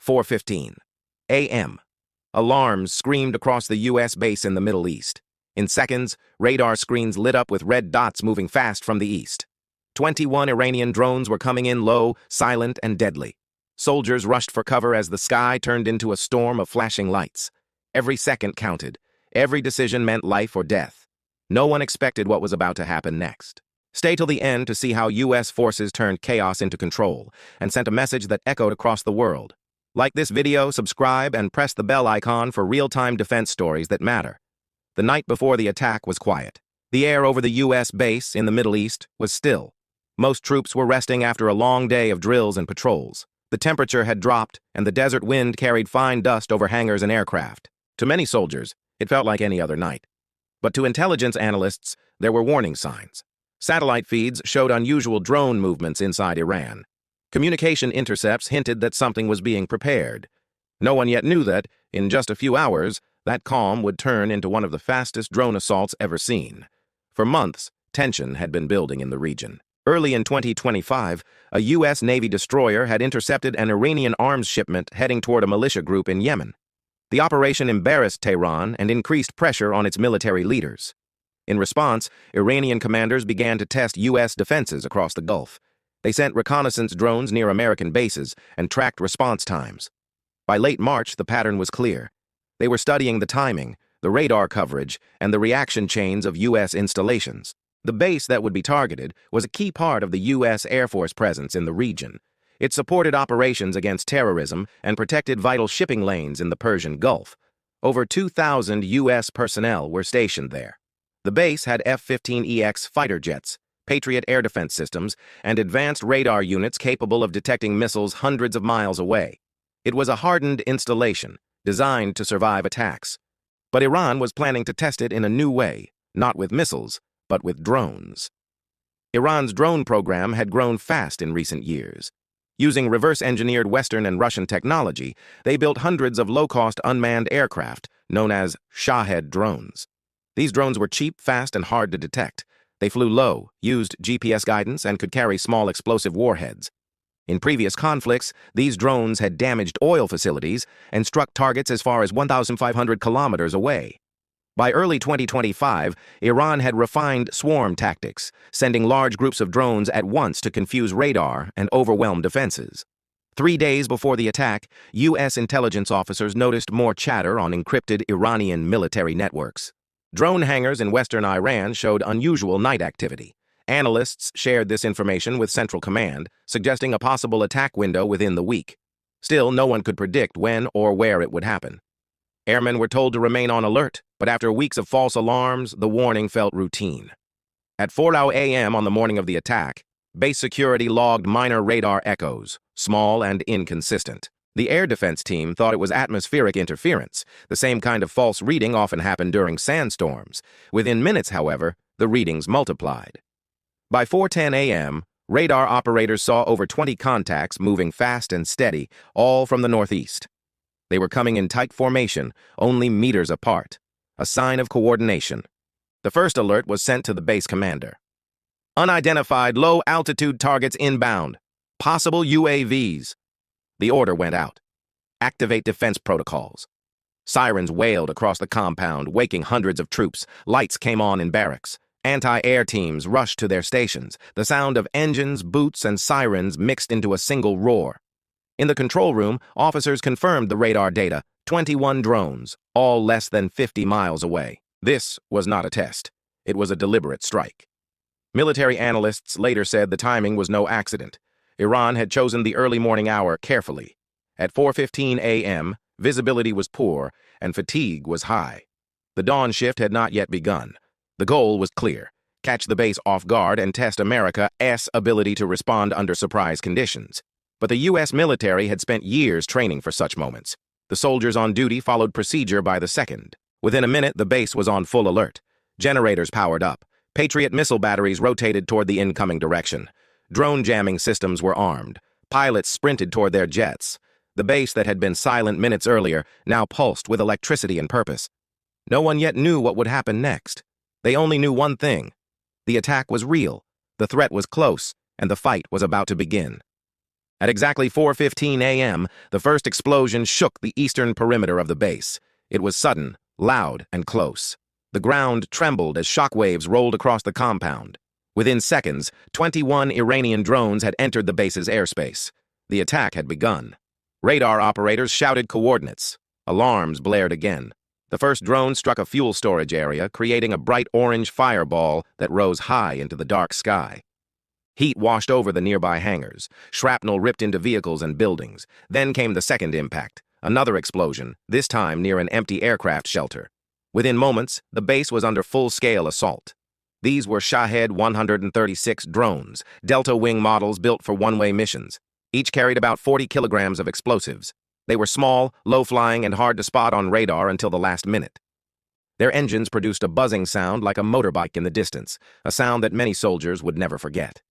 4:15 a.m. Alarms screamed across the U.S. base in the Middle East. In seconds, radar screens lit up with red dots moving fast from the east. 21 Iranian drones were coming in low, silent, and deadly. Soldiers rushed for cover as the sky turned into a storm of flashing lights. Every second counted. Every decision meant life or death. No one expected what was about to happen next. Stay till the end to see how U.S. forces turned chaos into control and sent a message that echoed across the world. Like this video, subscribe, and press the bell icon for real-time defense stories that matter. The night before the attack was quiet. The air over the U.S. base in the Middle East was still. Most troops were resting after a long day of drills and patrols. The temperature had dropped, and the desert wind carried fine dust over hangars and aircraft. To many soldiers, it felt like any other night. But to intelligence analysts, there were warning signs. Satellite feeds showed unusual drone movements inside Iran. Communication intercepts hinted that something was being prepared. No one yet knew that, in just a few hours, that calm would turn into one of the fastest drone assaults ever seen. For months, tension had been building in the region. Early in 2025, a U.S. Navy destroyer had intercepted an Iranian arms shipment heading toward a militia group in Yemen. The operation embarrassed Tehran and increased pressure on its military leaders. In response, Iranian commanders began to test U.S. defenses across the Gulf. They sent reconnaissance drones near American bases and tracked response times. By late March, the pattern was clear. They were studying the timing, the radar coverage, and the reaction chains of U.S. installations. The base that would be targeted was a key part of the U.S. Air Force presence in the region. It supported operations against terrorism and protected vital shipping lanes in the Persian Gulf. Over 2,000 U.S. personnel were stationed there. The base had F-15EX fighter jets, Patriot air defense systems, and advanced radar units capable of detecting missiles hundreds of miles away. It was a hardened installation, designed to survive attacks. But Iran was planning to test it in a new way, not with missiles, but with drones. Iran's drone program had grown fast in recent years. Using reverse-engineered Western and Russian technology, they built hundreds of low-cost unmanned aircraft, known as Shahed drones. These drones were cheap, fast, and hard to detect. They flew low, used GPS guidance, and could carry small explosive warheads. In previous conflicts, these drones had damaged oil facilities and struck targets as far as 1,500 kilometers away. By early 2025, Iran had refined swarm tactics, sending large groups of drones at once to confuse radar and overwhelm defenses. 3 days before the attack, U.S. intelligence officers noticed more chatter on encrypted Iranian military networks. Drone hangars in western Iran showed unusual night activity. Analysts shared this information with Central Command, suggesting a possible attack window within the week. Still, no one could predict when or where it would happen. Airmen were told to remain on alert, but after weeks of false alarms, the warning felt routine. At 4 a.m. on the morning of the attack, base security logged minor radar echoes, small and inconsistent. The air defense team thought it was atmospheric interference. The same kind of false reading often happened during sandstorms. Within minutes, however, the readings multiplied. By 4:10 a.m., radar operators saw over 20 contacts moving fast and steady, all from the northeast. They were coming in tight formation, only meters apart, a sign of coordination. The first alert was sent to the base commander. Unidentified low-altitude targets inbound. Possible UAVs. The order went out. Activate defense protocols. Sirens wailed across the compound, waking hundreds of troops. Lights came on in barracks. Anti-air teams rushed to their stations. The sound of engines, boots, and sirens mixed into a single roar. In the control room, officers confirmed the radar data. 21 drones, all less than 50 miles away. This was not a test. It was a deliberate strike. Military analysts later said the timing was no accident. Iran had chosen the early morning hour carefully. At 4:15 a.m., visibility was poor and fatigue was high. The dawn shift had not yet begun. The goal was clear: catch the base off guard and test America's ability to respond under surprise conditions. But the U.S. military had spent years training for such moments. The soldiers on duty followed procedure by the second. Within a minute, the base was on full alert. Generators powered up. Patriot missile batteries rotated toward the incoming direction. Drone jamming systems were armed. Pilots sprinted toward their jets. The base that had been silent minutes earlier now pulsed with electricity and purpose. No one yet knew what would happen next. They only knew one thing. The attack was real, the threat was close, and the fight was about to begin. At exactly 4:15 a.m., the first explosion shook the eastern perimeter of the base. It was sudden, loud, and close. The ground trembled as shockwaves rolled across the compound. Within seconds, 21 Iranian drones had entered the base's airspace. The attack had begun. Radar operators shouted coordinates. Alarms blared again. The first drone struck a fuel storage area, creating a bright orange fireball that rose high into the dark sky. Heat washed over the nearby hangars. Shrapnel ripped into vehicles and buildings. Then came the second impact, another explosion, this time near an empty aircraft shelter. Within moments, the base was under full-scale assault. These were Shahed 136 drones, Delta Wing models built for one-way missions. Each carried about 40 kilograms of explosives. They were small, low-flying, and hard to spot on radar until the last minute. Their engines produced a buzzing sound like a motorbike in the distance, a sound that many soldiers would never forget.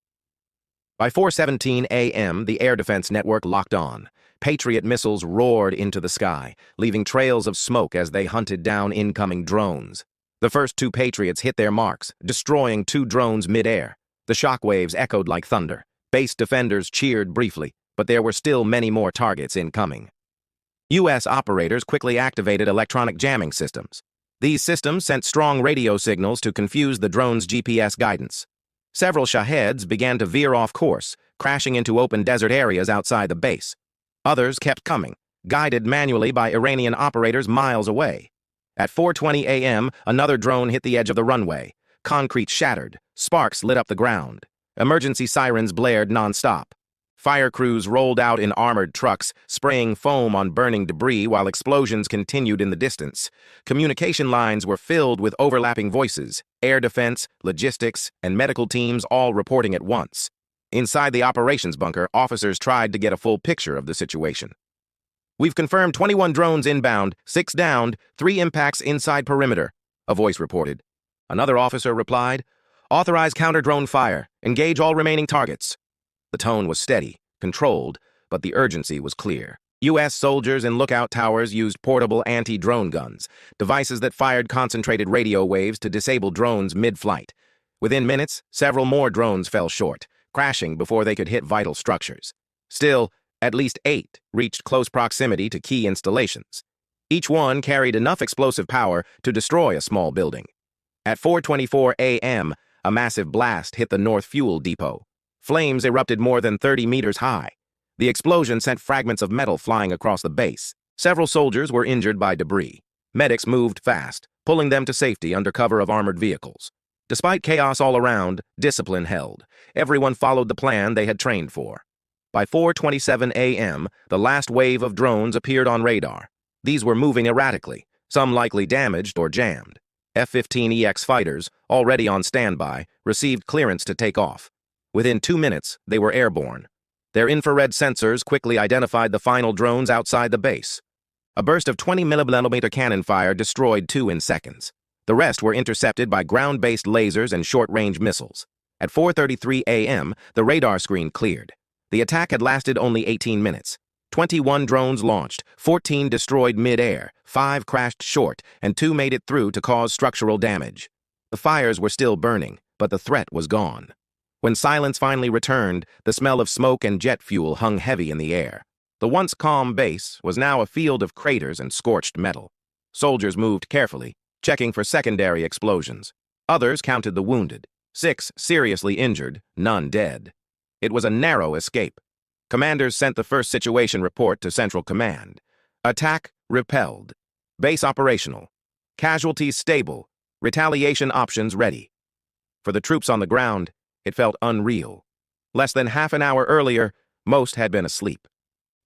By 4:17 a.m., the air defense network locked on. Patriot missiles roared into the sky, leaving trails of smoke as they hunted down incoming drones. The first two Patriots hit their marks, destroying two drones mid-air. The shockwaves echoed like thunder. Base defenders cheered briefly, but there were still many more targets incoming. U.S. operators quickly activated electronic jamming systems. These systems sent strong radio signals to confuse the drone's GPS guidance. Several Shaheds began to veer off course, crashing into open desert areas outside the base. Others kept coming, guided manually by Iranian operators miles away. At 4:20 a.m., another drone hit the edge of the runway. Concrete shattered, sparks lit up the ground. Emergency sirens blared non-stop. Fire crews rolled out in armored trucks, spraying foam on burning debris while explosions continued in the distance. Communication lines were filled with overlapping voices, air defense, logistics, and medical teams all reporting at once. Inside the operations bunker, officers tried to get a full picture of the situation. "We've confirmed 21 drones inbound, 6 downed, 3 impacts inside perimeter," a voice reported. Another officer replied, "Authorize counter-drone fire. Engage all remaining targets." The tone was steady, controlled, but the urgency was clear. U.S. soldiers in lookout towers used portable anti-drone guns, devices that fired concentrated radio waves to disable drones mid-flight. Within minutes, several more drones fell short, crashing before they could hit vital structures. Still, at least 8 reached close proximity to key installations. Each one carried enough explosive power to destroy a small building. At 4:24 a.m., a massive blast hit the North Fuel Depot. Flames erupted more than 30 meters high. The explosion sent fragments of metal flying across the base. Several soldiers were injured by debris. Medics moved fast, pulling them to safety under cover of armored vehicles. Despite chaos all around, discipline held. Everyone followed the plan they had trained for. By 4:27 a.m., the last wave of drones appeared on radar. These were moving erratically, some likely damaged or jammed. F-15EX fighters, already on standby, received clearance to take off. Within 2 minutes, they were airborne. Their infrared sensors quickly identified the final drones outside the base. A burst of 20mm cannon fire destroyed 2 in seconds. The rest were intercepted by ground-based lasers and short-range missiles. At 4:33 a.m., the radar screen cleared. The attack had lasted only 18 minutes. 21 drones launched, 14 destroyed mid-air, 5 crashed short, and 2 made it through to cause structural damage. The fires were still burning, but the threat was gone. When silence finally returned, the smell of smoke and jet fuel hung heavy in the air. The once calm base was now a field of craters and scorched metal. Soldiers moved carefully, checking for secondary explosions. Others counted the wounded. 6 seriously injured, none dead. It was a narrow escape. Commanders sent the first situation report to Central Command. Attack repelled. Base operational. Casualties stable. Retaliation options ready. For the troops on the ground, it felt unreal. Less than half an hour earlier, most had been asleep.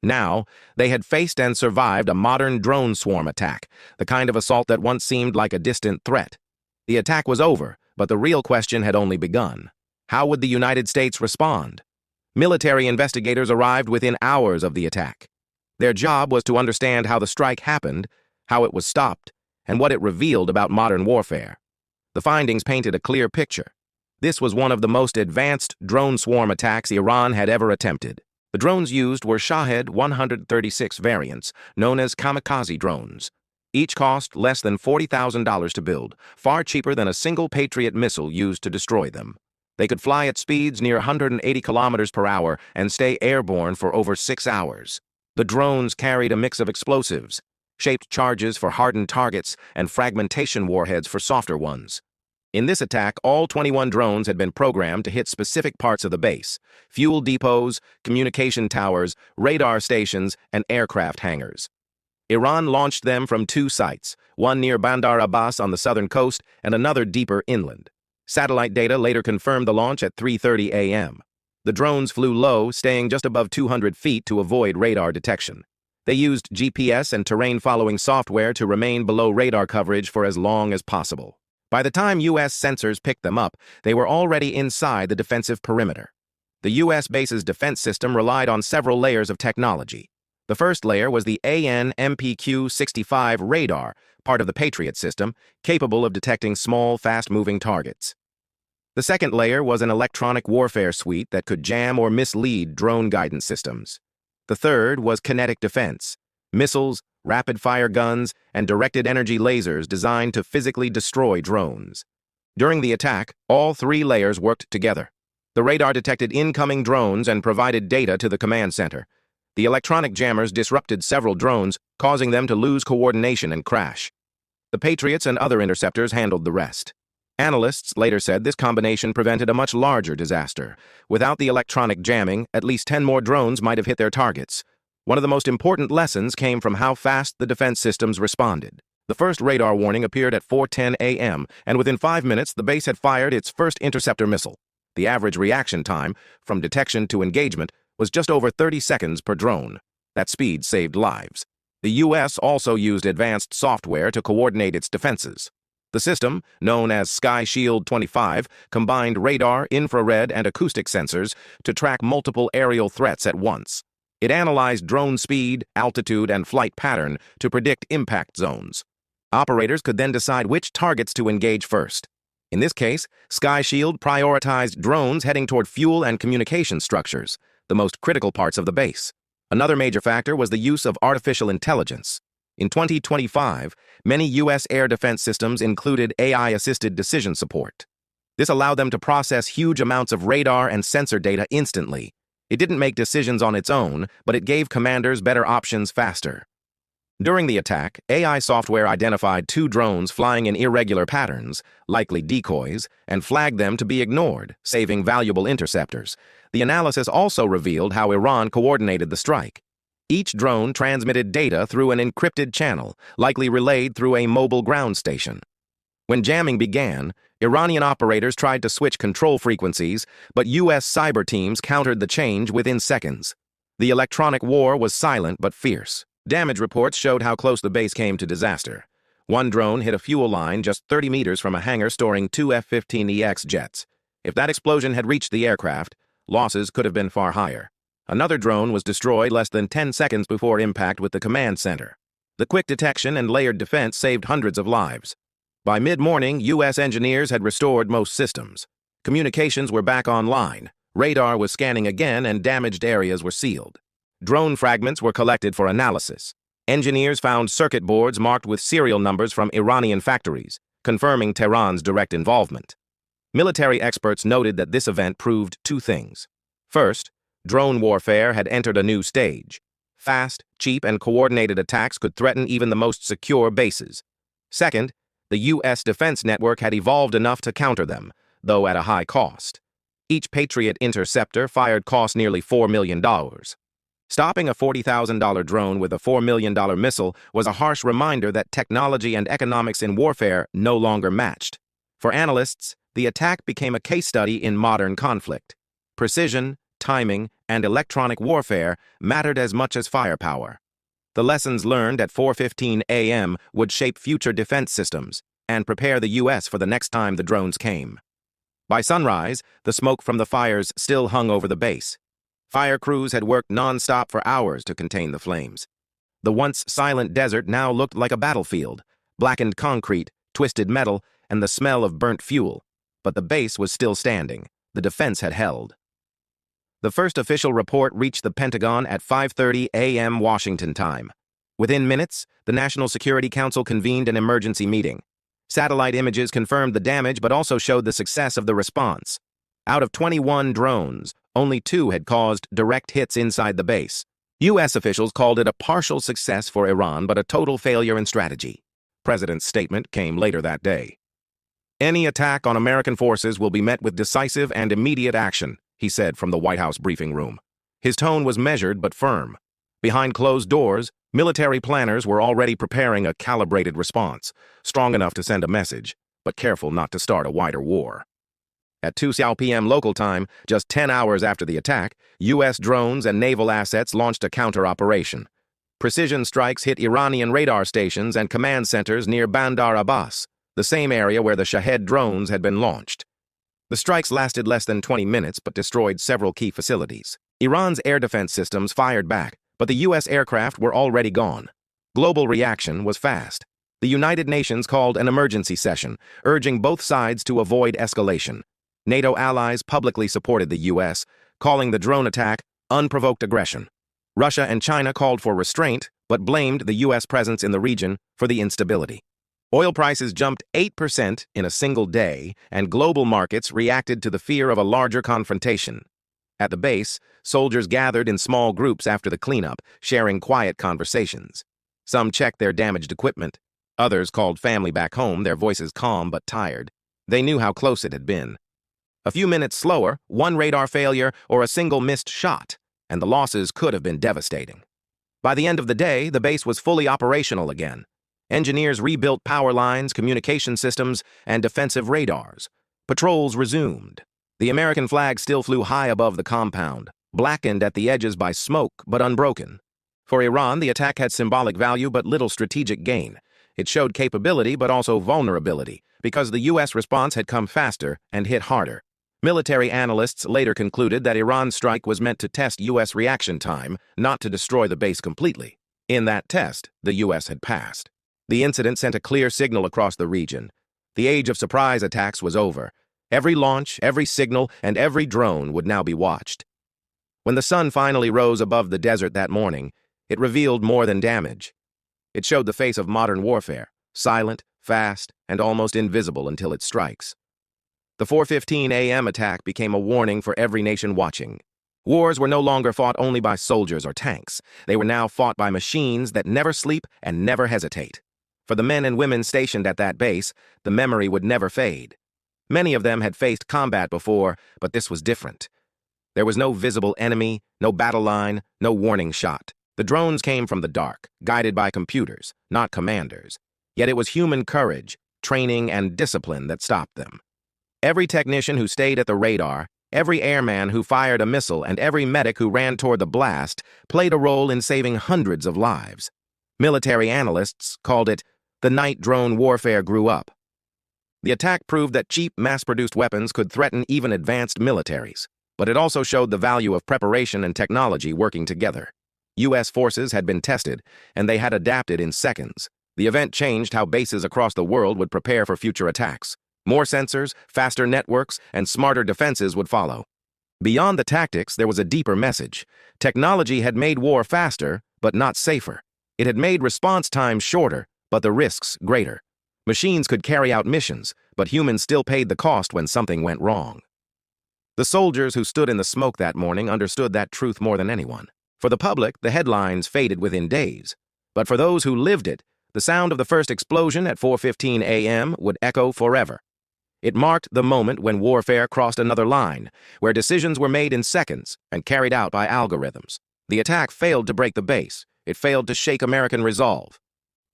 Now, they had faced and survived a modern drone swarm attack, the kind of assault that once seemed like a distant threat. The attack was over, but the real question had only begun. How would the United States respond? Military investigators arrived within hours of the attack. Their job was to understand how the strike happened, how it was stopped, and what it revealed about modern warfare. The findings painted a clear picture. This was one of the most advanced drone swarm attacks Iran had ever attempted. The drones used were Shahed 136 variants, known as kamikaze drones. Each cost less than $40,000 to build, far cheaper than a single Patriot missile used to destroy them. They could fly at speeds near 180 kilometers per hour and stay airborne for over 6 hours. The drones carried a mix of explosives, shaped charges for hardened targets, and fragmentation warheads for softer ones. In this attack, all 21 drones had been programmed to hit specific parts of the base: fuel depots, communication towers, radar stations, and aircraft hangars. Iran launched them from 2 sites, one near Bandar Abbas on the southern coast and another deeper inland. Satellite data later confirmed the launch at 3:30 a.m. The drones flew low, staying just above 200 feet to avoid radar detection. They used GPS and terrain-following software to remain below radar coverage for as long as possible. By the time U.S. sensors picked them up, they were already inside the defensive perimeter. The U.S. base's defense system relied on several layers of technology. The first layer was the AN/MPQ-65 radar, part of the Patriot system, capable of detecting small, fast-moving targets. The second layer was an electronic warfare suite that could jam or mislead drone guidance systems. The third was kinetic defense: missiles, rapid-fire guns, and directed energy lasers designed to physically destroy drones. During the attack, all 3 layers worked together. The radar detected incoming drones and provided data to the command center. The electronic jammers disrupted several drones, causing them to lose coordination and crash. The Patriots and other interceptors handled the rest. Analysts later said this combination prevented a much larger disaster. Without the electronic jamming, at least 10 more drones might have hit their targets. One of the most important lessons came from how fast the defense systems responded. The first radar warning appeared at 4:10 a.m., and within 5 minutes, the base had fired its first interceptor missile. The average reaction time, from detection to engagement, was just over 30 seconds per drone. That speed saved lives. The U.S. also used advanced software to coordinate its defenses. The system, known as Sky Shield 25, combined radar, infrared, and acoustic sensors to track multiple aerial threats at once. It analyzed drone speed, altitude, and flight pattern to predict impact zones. Operators could then decide which targets to engage first. In this case, Sky Shield prioritized drones heading toward fuel and communication structures, the most critical parts of the base. Another major factor was the use of artificial intelligence. In 2025, many U.S. air defense systems included AI-assisted decision support. This allowed them to process huge amounts of radar and sensor data instantly. It didn't make decisions on its own, but it gave commanders better options faster. During the attack, AI software identified 2 drones flying in irregular patterns, likely decoys, and flagged them to be ignored, saving valuable interceptors. The analysis also revealed how Iran coordinated the strike. Each drone transmitted data through an encrypted channel, likely relayed through a mobile ground station. When jamming began, Iranian operators tried to switch control frequencies, but U.S. cyber teams countered the change within seconds. The electronic war was silent but fierce. Damage reports showed how close the base came to disaster. One drone hit a fuel line just 30 meters from a hangar storing 2 F-15EX jets. If that explosion had reached the aircraft, losses could have been far higher. Another drone was destroyed less than 10 seconds before impact with the command center. The quick detection and layered defense saved hundreds of lives. By mid-morning, U.S. engineers had restored most systems. Communications were back online, radar was scanning again, and damaged areas were sealed. Drone fragments were collected for analysis. Engineers found circuit boards marked with serial numbers from Iranian factories, confirming Tehran's direct involvement. Military experts noted that this event proved 2 things. First, drone warfare had entered a new stage. Fast, cheap, and coordinated attacks could threaten even the most secure bases. Second, the U.S. defense network had evolved enough to counter them, though at a high cost. Each Patriot interceptor fired cost nearly $4 million. Stopping a $40,000 drone with a $4 million missile was a harsh reminder that technology and economics in warfare no longer matched. For analysts, the attack became a case study in modern conflict. Precision, timing, and electronic warfare mattered as much as firepower. The lessons learned at 4:15 a.m. would shape future defense systems and prepare the U.S. for the next time the drones came. By sunrise, the smoke from the fires still hung over the base. Fire crews had worked non-stop for hours to contain the flames. The once silent desert now looked like a battlefield: blackened concrete, twisted metal, and the smell of burnt fuel. But the base was still standing. The defense had held. The first official report reached the Pentagon at 5:30 a.m. Washington time. Within minutes, the National Security Council convened an emergency meeting. Satellite images confirmed the damage but also showed the success of the response. Out of 21 drones, only 2 had caused direct hits inside the base. U.S. officials called it a partial success for Iran, but a total failure in strategy. President's statement came later that day. "Any attack on American forces will be met with decisive and immediate action," he said from the White House briefing room. His tone was measured but firm. Behind closed doors, military planners were already preparing a calibrated response, strong enough to send a message, but careful not to start a wider war. At 2 p.m. local time, just 10 hours after the attack, U.S. drones and naval assets launched a counter-operation. Precision strikes hit Iranian radar stations and command centers near Bandar Abbas, the same area where the Shahed drones had been launched. The strikes lasted less than 20 minutes but destroyed several key facilities. Iran's air defense systems fired back, but the U.S. aircraft were already gone. Global reaction was fast. The United Nations called an emergency session, urging both sides to avoid escalation. NATO allies publicly supported the U.S., calling the drone attack unprovoked aggression. Russia and China called for restraint, but blamed the U.S. presence in the region for the instability. Oil prices jumped 8% in a single day, and global markets reacted to the fear of a larger confrontation. At the base, soldiers gathered in small groups after the cleanup, sharing quiet conversations. Some checked their damaged equipment. Others called family back home, their voices calm but tired. They knew how close it had been. A few minutes slower, one radar failure or a single missed shot, and the losses could have been devastating. By the end of the day, the base was fully operational again. Engineers rebuilt power lines, communication systems, and defensive radars. Patrols resumed. The American flag still flew high above the compound, blackened at the edges by smoke but unbroken. For Iran, the attack had symbolic value but little strategic gain. It showed capability but also vulnerability, because the U.S. response had come faster and hit harder. Military analysts later concluded that Iran's strike was meant to test U.S. reaction time, not to destroy the base completely. In that test, the U.S. had passed. The incident sent a clear signal across the region. The age of surprise attacks was over. Every launch, every signal, and every drone would now be watched. When the sun finally rose above the desert that morning, it revealed more than damage. It showed the face of modern warfare, silent, fast, and almost invisible until it strikes. The 4:15 a.m. attack became a warning for every nation watching. Wars were no longer fought only by soldiers or tanks. They were now fought by machines that never sleep and never hesitate. For the men and women stationed at that base, the memory would never fade. Many of them had faced combat before, but this was different. There was no visible enemy, no battle line, no warning shot. The drones came from the dark, guided by computers, not commanders. Yet it was human courage, training, and discipline that stopped them. Every technician who stayed at the radar, every airman who fired a missile, and every medic who ran toward the blast played a role in saving hundreds of lives. Military analysts called it the night drone warfare grew up. The attack proved that cheap, mass-produced weapons could threaten even advanced militaries, but it also showed the value of preparation and technology working together. U.S. forces had been tested, and they had adapted in seconds. The event changed how bases across the world would prepare for future attacks. More sensors, faster networks, and smarter defenses would follow. Beyond the tactics, there was a deeper message. Technology had made war faster, but not safer. It had made response times shorter, but the risks greater. Machines could carry out missions, but humans still paid the cost when something went wrong. The soldiers who stood in the smoke that morning understood that truth more than anyone. For the public, the headlines faded within days. But for those who lived it, the sound of the first explosion at 4:15 a.m. would echo forever. It marked the moment when warfare crossed another line, where decisions were made in seconds and carried out by algorithms. The attack failed to break the base. It failed to shake American resolve.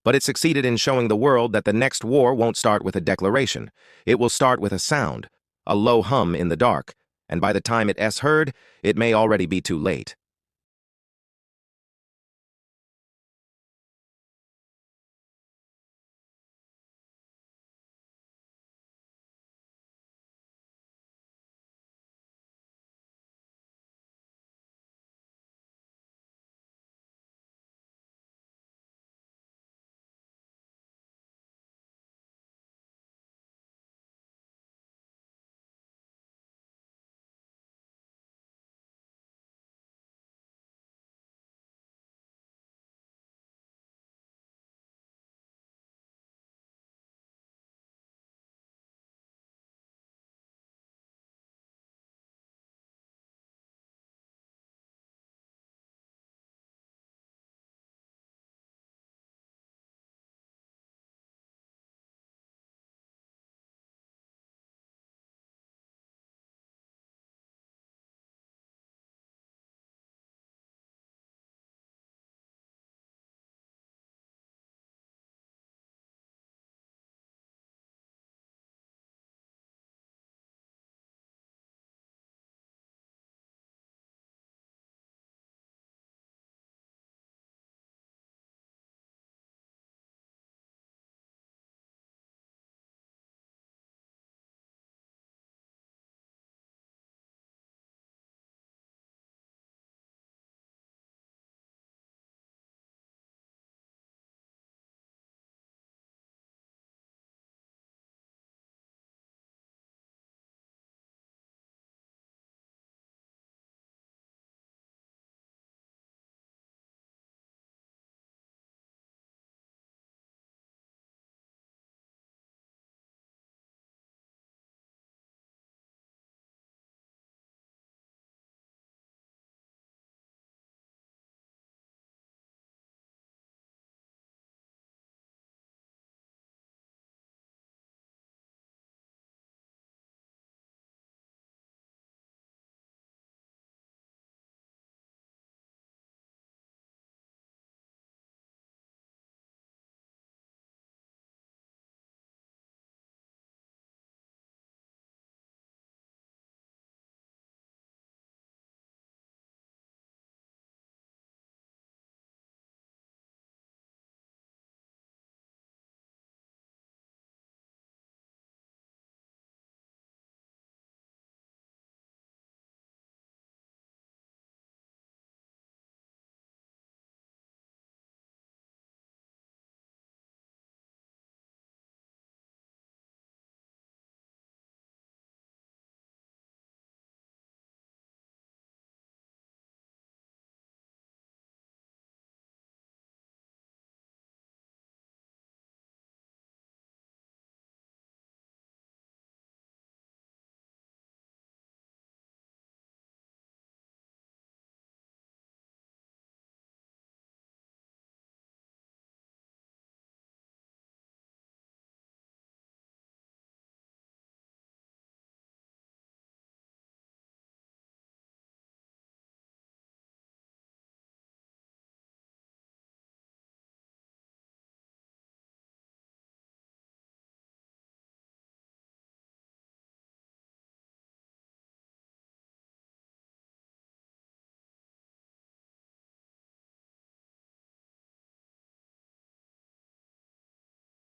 But it succeeded in showing the world that the next war won't start with a declaration. It will start with a sound, a low hum in the dark, and by the time it is heard, it may already be too late.